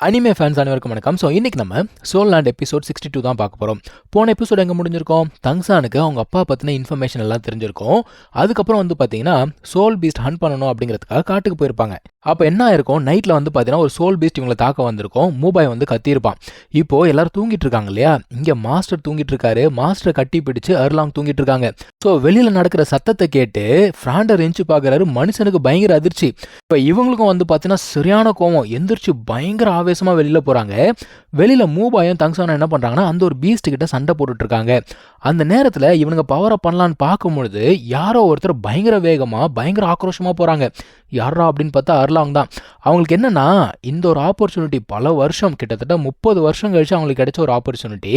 Anime fans அனைவருக்கும் வணக்கம். So இன்னைக்கு நம்ம சோல் லேண்ட் எபிசோட் 62 தான் பார்க்க போகிறோம். போன எபிசோட் எங்கே முடிஞ்சிருக்கோம்? தங்சானுக்கு அவங்க அப்பா பற்றின இன்ஃபர்மேஷன் எல்லாம் தெரிஞ்சிருக்கும். அதுக்கப்புறம் வந்து பார்த்தீங்கன்னா சோல் பீஸ்ட் ஹண்ட் பண்ணணும் அப்படிங்கிறதுக்காக காட்டுக்கு போயிருப்பாங்க. அப்போ என்ன ஆயிருக்கும், நைட்டில் வந்து பார்த்தீங்கன்னா ஒரு சோல் பீஸ்ட் இவங்களை தாக்க வந்திருக்கும். மூபாய் வந்து கத்தியிருப்பான். இப்போ எல்லாரும் தூங்கிட்டு இருக்காங்க இல்லையா, இங்கே மாஸ்டர் தூங்கிட்டு இருக்காரு. மாஸ்டரை கட்டி பிடிச்சு அர்லாங் தூங்கிட்டு இருக்காங்க. ஸோ வெளியில் நடக்கிற சத்தத்தை கேட்டு ஃப்ராண்டர் எஞ்சி பார்க்குறாரு. மனுஷனுக்கு பயங்கர அதிர்ச்சி. இப்போ இவங்களுக்கும் வந்து பார்த்தீங்கன்னா சரியான கோவம். எந்திரிச்சு பயங்கர ஆவேசமாக வெளியில் போகிறாங்க. வெளியில் மூபாயும் தங்சானும் என்ன பண்ணுறாங்கன்னா அந்த ஒரு பீஸ்ட் கிட்ட சண்டை போட்டுட்டு இருக்காங்க. அந்த நேரத்தில் இவனுங்க பவரை பண்ணலான்னு பார்க்கும்பொழுது யாரோ ஒருத்தர் பயங்கர வேகமாக பயங்கர ஆக்ரோஷமாக போகிறாங்க. யாரா அப்படின்னு பார்த்தா அர்லாங் தான். அவங்களுக்கு என்னன்னா, இந்த ஒரு ஆப்பர்ச்சுனிட்டி பல வருஷம், கிட்டத்தட்ட 30 வருஷம் கழிச்சு அவங்களுக்கு கிடைச்ச ஒரு ஆப்பர்ச்சுனிட்டி,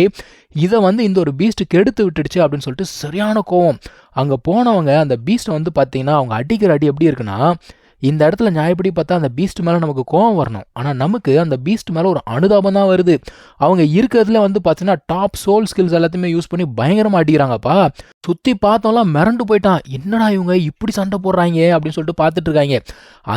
இதை வந்து இந்த ஒரு பீஸ்ட் கெடுத்து விட்டுடுச்சு அப்படின்னு சொல்லிட்டு சரியான கோவம். அங்கே போனவங்க அந்த பீஸ்ட்டை வந்து பார்த்தீங்கன்னா அவங்க அடிக்கிற அடி எப்படி இருக்குன்னா, இந்த இடத்துல நியாயப்படி பார்த்தா அந்த பீஸ்ட் மேலே நமக்கு கோவம் வரணும். ஆனால் நமக்கு அந்த பீஸ்ட் மேலே ஒரு அனுதாபம் தான் வருது. அவங்க இருக்கிறதுல வந்து பார்த்தீங்கன்னா டாப் சோல் ஸ்கில்ஸ் எல்லாத்தையுமே யூஸ் பண்ணி பயங்கரமாக அடிக்கிறாங்கப்பா. சுற்றி பார்த்தோம்லாம் மிரண்டு போயிட்டான். என்னடா இவங்க இப்படி சண்டை போடுறாங்க அப்படின்னு சொல்லிட்டு பார்த்துட்டு இருக்காங்க.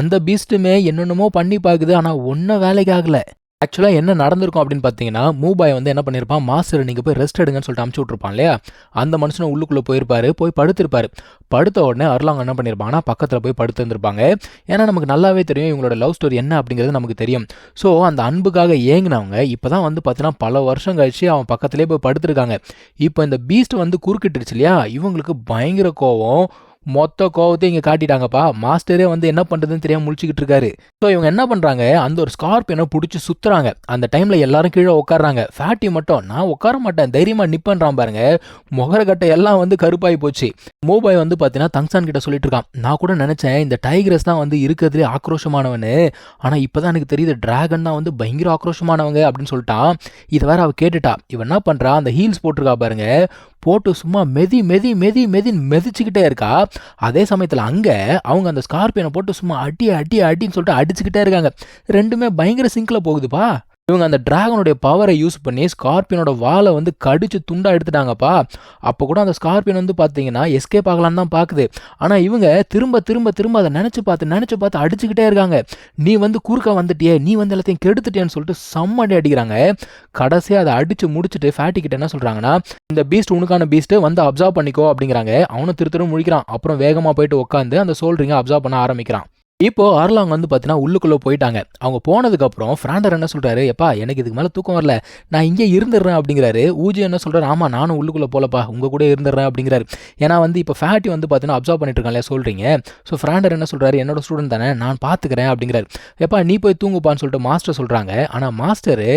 அந்த பீஸ்ட்டுமே என்னென்னமோ பண்ணி பார்க்குது, ஆனால் ஒன்றும் வேலைக்கு ஆகலை. ஆக்சுவலாக என்ன நடந்திருக்கும் அப்படின்னு பார்த்தீங்கன்னா, மூபாய் வந்து என்ன பண்ணியிருப்பான், மாஸ்டர் நீங்கள் போய் ரெஸ்ட் எடுங்கன்னு சொல்லிட்டு அமுச்சு விட்ருப்பான் இல்லையா. அந்த மனுஷனை உள்ளுக்குள்ளே போயிருப்பாரு, போய் படுத்திருப்பாரு. படுத்த உடனே அர்லாங் என்ன பண்ணியிருப்பாங்கன்னா பக்கத்தில் போய் படுத்துருந்துருப்பாங்க. ஏன்னா நமக்கு நல்லாவே தெரியும் இவங்களோட லவ் ஸ்டோரி என்ன அப்படிங்கிறது நமக்கு தெரியும். ஸோ அந்த அன்புக்காக ஏங்கினவங்க இப்போ தான் வந்து பார்த்தீங்கன்னா பல வருஷம் கழிச்சு அவன் பக்கத்துலேயே போய் படுத்துருக்காங்க. இப்போ இந்த பீஸ்ட் வந்து குறுக்கிட்டுருச்சு இல்லையா, இவங்களுக்கு பயங்கர கோவம். மொத்த கோவத்தையும் இங்கே காட்டிட்டாங்கப்பா. மாஸ்டரே வந்து என்ன பண்ணுறதுன்னு தெரியாமல் முழிச்சுக்கிட்டு இருக்காரு. ஸோ இவங்க என்ன பண்ணுறாங்க, அந்த ஒரு ஸ்கார்பியனை பிடிச்சி சுற்றுறாங்க. அந்த டைமில் எல்லாரும் கீழே உட்காடுறாங்க. ஃபேட்டி மட்டும் நான் உட்கார மாட்டேன் தைரியமாக நிப்பன்றான் பாருங்க. முகரக்கட்டை எல்லாம் வந்து கருப்பாகி போச்சு. மூபாய் வந்து பார்த்தீங்கன்னா தங்சான் கிட்ட சொல்லிட்டு இருக்கான், நான் கூட நினச்சேன் இந்த டைகரஸ் தான் வந்து இருக்கிறதுலே ஆக்ரோஷமானவனு, ஆனால் இப்போ தான் எனக்கு தெரியுது டிராகன் தான் வந்து பயங்கர ஆக்ரோஷமானவங்க அப்படின்னு சொல்லிட்டான். இதை வேற அவ கேட்டுட்டா. இவன் என்ன பண்ணுறா, அந்த ஹீல்ஸ் போட்டிருக்கா பாருங்க, போட்டு சும்மா மெதி மெதி மெதி மெதின்னு மெதிச்சுக்கிட்டே இருக்கா. அதே சமயத்தில் அங்கே அவங்க அந்த ஸ்கார்பியனை போட்டு சும்மா அடி அடி அடின்னு சொல்லிட்டு அடிச்சுக்கிட்டே இருக்காங்க. ரெண்டுமே பயங்கர சிங்கில் போகுதுப்பா. இவங்க அந்த டிராகனுடைய பவரை யூஸ் பண்ணி ஸ்கார்பியனோட வாலை வந்து கடிச்சு துண்டா எடுத்துட்டாங்கப்பா. அப்போ கூட அந்த ஸ்கார்பியன் வந்து பார்த்தீங்கன்னா எஸ்கேப் ஆகலான்னு தான் பார்க்குது. ஆனால் இவங்க திரும்ப திரும்ப திரும்ப அதை நினச்சி பார்த்து அடிச்சுக்கிட்டே இருக்காங்க. நீ வந்து குறுக்க வந்துட்டியே, நீ வந்து எல்லாத்தையும் கெடுத்துட்டேன்னு சொல்லிட்டு செம்மடி அடிக்கிறாங்க. கடைசியாக அதை அடிச்சு முடிச்சுட்டு ஃபேட்டி கிட்ட என்ன சொல்கிறாங்கன்னா, இந்த பீஸ்ட் உனக்கான பீஸ்ட்டு வந்து அப்சர்வ் பண்ணிக்கோ அப்படிங்கிறாங்க. அவனும் திருத்தரும் முழிக்கிறான். அப்புறம் வேகமாக போயிட்டு உட்காந்து அந்த சோல்ரிங்கை அப்சர்வ் பண்ண ஆரம்பிக்கிறான். இப்போ அர்லாங் வந்து பார்த்தீங்கன்னா உள்ளுக்குள்ளே போயிட்டாங்க. அவங்க போனதுக்கப்புறம் ஃப்ராண்டர் என்ன சொல்கிறாரு, எப்பா எனக்கு இதுக்கு மேலே தூக்கம் வரல, நான் இங்கே இருந்துடுறேன் அப்படிங்கிறாரு. ஊஜி என்ன சொல்கிறாரு, ஆமாம் நானும் உள்ளுக்குள்ளே போகலப்பா, உங்கள் கூட இருந்துடுறேன் அப்படிங்கிறாரு. ஏன்னா வந்து இப்போ ஃபேட்டி வந்து பார்த்தீங்கன்னா அப்சர்வ் பண்ணிட்டு இருக்காங்க சொல்கிறீங்க. ஸோ ஃப்ராண்டர் என்ன சொல்கிறாரு, என்னோட ஸ்டூடெண்ட் தானே, நான் பார்த்துக்கிறேன் அப்படிங்கிறாரு. எப்பா நீ போய் தூங்குப்பான்னு சொல்லிட்டு மாஸ்டர் சொல்கிறாங்க. ஆனால் மாஸ்டரு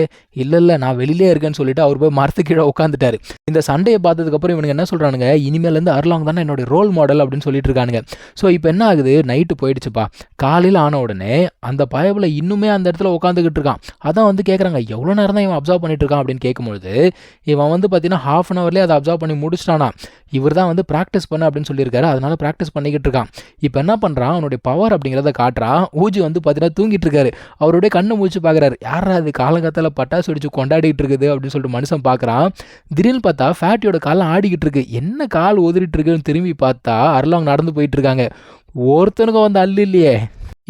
இல்லை நான் வெளியிலே இருக்கேன்னு சொல்லிட்டு அவர் போய் மரத்து கீழே உட்காந்துட்டாரு. இந்த சண்டையை பார்த்ததுக்கப்புறம் இவனுங்க என்ன சொல்கிறானுங்க, இனிமேலேருந்து அர்லாங் தானே என்னோட ரோல் மாடல் அப்படின்னு சொல்லிட்டு இருக்கானுங்க. ஸோ இப்போ என்ன ஆகுது, நைட்டு போயிடுச்சுப்பா. காலையில் ஆன உடனே அந்த பயவில் இன்னுமே அந்த இடத்துல உட்காந்துக்கிட்டு இருக்கான். அதான் வந்து கேட்குறாங்க, எவ்வளோ நேரம் தான் இவன் அப்சர்வ் பண்ணிட்டு இருக்கான் அப்படின்னு கேட்கும்பொழுது இவன் வந்து பார்த்தீங்கன்னா ½ அன் ஹவர்லேயே அதை அப்சர்வ் பண்ணி முடிச்சிட்டானா. இவர் தான் வந்து ப்ராக்டிஸ் பண்ண அப்படின்னு சொல்லியிருக்காரு. அதனால ப்ராக்டிஸ் பண்ணிக்கிட்டு இருக்கான். இப்போ என்ன பண்ணுறான், அவனுடைய பவர் அப்படிங்கிறத காட்டுறான். ஊஜி வந்து பார்த்தீங்கன்னா தூங்கிட்டு இருக்காரு. அவருடைய கண்ணை மூச்சு பார்க்குறாரு. யாரா அது காலங்கத்தில் பட்டாசு வெடிச்சு கொண்டாடிட்டு இருக்குது அப்படின்னு சொல்லிட்டு மனுஷன் பார்க்குறான். திடீர்னு பார்த்தா ஃபேட்டியோட காலம் ஆடிக்கிட்டு இருக்கு. என்ன கால் உதறிட்டு இருக்குன்னு திரும்பி பார்த்தா அர்லாங் நடந்து போயிட்டு இருக்காங்க. ஒருத்தனுக்கும் வந்து அல்ல இல்லையே.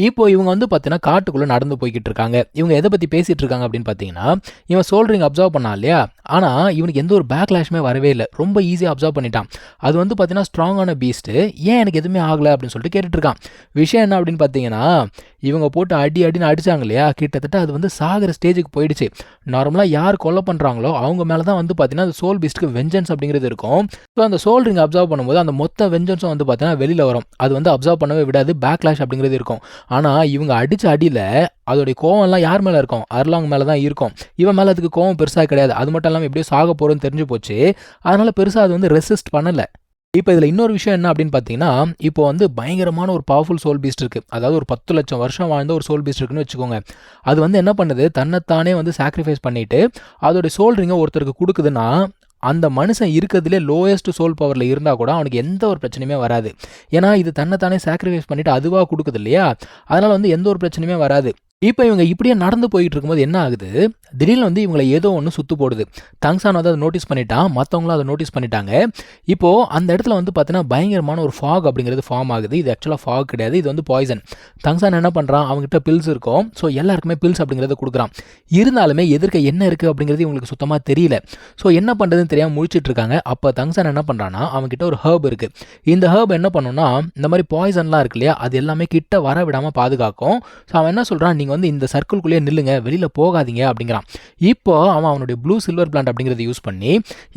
இப்போ இவங்க வந்து பார்த்தீங்கன்னா காட்டுக்குள்ளே நடந்து போய்கிட்டு இருக்காங்க. இவங்க எதை பற்றி பேசிகிட்டு இருக்காங்க அப்படின்னு பார்த்தீங்கன்னா, இவன் சோல்ரிங் அப்சர்வ் பண்ணான் இல்லையா, ஆனால் இவனுக்கு எந்த ஒரு பேக்லாஷுமே வரவே இல்லை. ரொம்ப ஈஸியாக அப்சர்வ் பண்ணிட்டான். அது வந்து பார்த்தீங்கன்னா ஸ்ட்ராங்கான பீஸ்ட்டு, ஏன் எனக்கு எதுவுமே ஆகலை அப்படின்னு சொல்லிட்டு கேட்டுட்ருக்கான். விஷயம் என்ன அப்படின்னு பார்த்தீங்கன்னா, இவங்க போட்டு அடின்னு அடித்தாங்க இல்லையா, கிட்டத்தட்ட அது வந்து சாகிற ஸ்டேஜுக்கு போயிடுச்சு. நார்மலாக யார் கொலை பண்ணுறாங்களோ அவங்க மேலே தான் வந்து பார்த்தீங்கன்னா அந்த சோல் பீஸ்ட்டுக்கு வெஞ்சன்ஸ் அப்படிங்கிறது இருக்கும். ஸோ அந்த சோல் ரிங் அப்சர்வ் பண்ணும்போது அந்த மொத்த வெஞ்சன்ஸும் வந்து பார்த்தீங்கன்னா வெளியில் வரும். அது வந்து அப்சர்வ் பண்ணவே விடாது, பேக்லாஷ் அப்படிங்கிறது இருக்கும். ஆனால் இவங்க அடித்த அடியில் அதோடைய கோவம்லாம் யார் மேலே இருக்கும், அர்லாங் மேலே தான் இருக்கும். இவன் மேலே அதுக்கு கோவம் பெருசாக கிடையாது. அது மட்டும் இல்லாமல் எப்படியோ சாக போகிறோன்னு தெரிஞ்சு போச்சு. அதனால் பெருசாக அது வந்து ரெசிஸ்ட் பண்ணலை. இப்போ இதில் இன்னொரு விஷயம் என்ன அப்படின்னு பார்த்தீங்கன்னா, இப்போ வந்து பயங்கரமான ஒரு பவர்ஃபுல் சோல் பீஸ்ட் இருக்குது. அதாவது ஒரு 10 லட்சம் வருஷம் வாழ்ந்த ஒரு சோல் பீஸ்ட் இருக்குன்னு வச்சுக்கோங்க. அது வந்து என்ன பண்ணுது, தன்னைத்தானே வந்து சாக்ரிஃபைஸ் பண்ணிவிட்டு அதோடைய சோல் ரிங்கை ஒருத்தருக்கு கொடுக்குதுன்னா, அந்த மனுஷன் இருக்கிறதுலே லோயஸ்ட் சோல் பவரில் இருந்தால் கூட அவனுக்கு எந்த ஒரு பிரச்சனையுமே வராது. ஏன்னா இது தன்னைத்தானே சாக்ரிஃபைஸ் பண்ணிவிட்டு அதுவாக கொடுக்குது இல்லையா, அதனால் வந்து எந்த ஒரு பிரச்சனையுமே வராது. இப்போ இவங்க இப்படியே நடந்து போயிட்டு இருக்கும்போது என்ன ஆகுது, திடீர்னு வந்து இவங்கள ஏதோ ஒன்று சுத்து போடுது. தங்சான் வந்து அதை நோட்டீஸ் பண்ணிட்டான், மற்றவங்களும் அதை நோட்டீஸ் பண்ணிட்டாங்க. இப்போ அந்த இடத்துல வந்து பார்த்தீங்கன்னா பயங்கரமான ஒரு ஃபாக் அப்படிங்கிறது ஃபார்ம் ஆகுது. இது ஆக்சுவலாக ஃபாக் கிடையாது, இது வந்து பாய்சன். தங்சான் என்ன பண்ணுறான், அவங்ககிட்ட பில்ஸ் இருக்கும். ஸோ எல்லாருக்குமே பில்ஸ் அப்படிங்கிறத கொடுக்குறான். இருந்தாலுமே எதிர்க்க என்ன இருக்குது அப்படிங்கிறது இவங்களுக்கு சுத்தமாக தெரியல. ஸோ என்ன பண்ணுறதுன்னு தெரியாமல் முழிச்சிட்டு இருக்காங்க. அப்போ தங்சான் என்ன பண்ணுறான்னா, அவங்ககிட்ட ஒரு ஹர்ப் இருக்குது. இந்த ஹர்ப் என்ன பண்ணுன்னா, இந்த மாதிரி பாய்சன்லாம் இருக்கு இல்லையா, அது எல்லாமே கிட்ட வர விடாமல் பாதுகாக்கும். ஸோ அவன் என்ன சொல்கிறான், நீங்கள் வந்து இந்த சர்க்கிள்குள்ளேயே நில்லுங்க, வெளியில் போகாதீங்க அப்படிங்கிறான். இப்போ அவனுடைய ப்ளூ சில்வர் பிளான்ட் அப்படிங்கிறத யூஸ் பண்ணி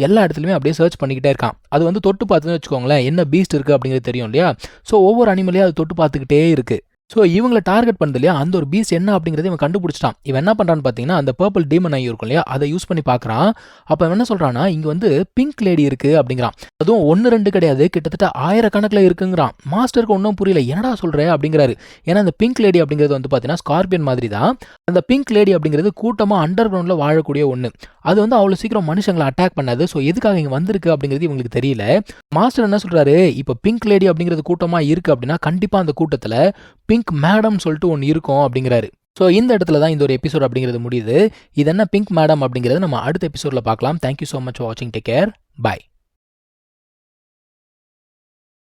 எல்லா இடத்துலையுமே அப்படியே சர்ச் பண்ணிக்கிட்டே இருக்கான். அது வந்து தொட்டு பார்த்துன்னு வச்சுக்கோங்களேன், என்ன பீஸ்ட் இருக்குது அப்படிங்கிறது தெரியும் இல்லையா. ஸோ ஒவ்வொரு அனிமலையும் அது தொட்டு பார்த்துக்கிட்டே இருக்குது. ஸோ இவங்கள டார்கெட் பண்ணது இல்லையா, அந்த ஒரு பீஸ் என்ன அப்படிங்கிறத இவன் கண்டுபிடிச்சிட்டான். இவன் என்ன பண்ணுறான்னு பார்த்தீங்கன்னா, அந்த பர்பிள் டீமன் ஐ இருக்கும் இல்லையா, அதை யூஸ் பண்ணி பார்க்குறான். அப்போ அவன் என்ன சொல்கிறான்னா, இங்கே வந்து பிங்க் லேடி இருக்குது அப்படிங்கிறான். அதுவும் 1 2 கிடையாது, கிட்டத்தட்ட 1000 கணக்கில் இருக்குங்கிறான். மாஸ்டருக்கு ஒன்றும் புரியல, என்னடா சொல்கிற அப்படிங்கிறாரு. ஏன்னா அந்த பிங்க் லேடி அப்படிங்கிறது வந்து பார்த்தீங்கன்னா ஸ்கார்பியன் மாதிரி தான். அந்த பிங்க் லேடி அப்படிங்கிறது கூட்டமாக அண்டர் கிரவுண்டில் வாழக்கூடிய ஒன்று. அது வந்து அவ்வளோ சீக்கிரம் மனுஷங்களை அட்டாக் பண்ணாது. ஸோ எதுக்காக இங்கே வந்திருக்கு அப்படிங்கிறது இவங்களுக்கு தெரியல. மாஸ்டர் என்ன சொல்கிறாரு, இப்போ பிங்க் லேடி அப்படிங்கிறது கூட்டமாக இருக்குது அப்படின்னா கண்டிப்பாக அந்த கூட்டத்தில் பிங்க் மேடம் சொல்லிட்டு ஒன்று இருக்கும் அப்படிங்கிறாரு. ஸோ இந்த இடத்துல தான் இந்த ஒரு எபிசோட் அப்படிங்கிறது முடியுது. இது என்ன பிங்க் மேடம் அப்படிங்கிறது நம்ம அடுத்த எபிசோடில் பார்க்கலாம். தேங்க்யூ ஸோ மச் ஃபார் வாட்சிங். Take care. பாய்.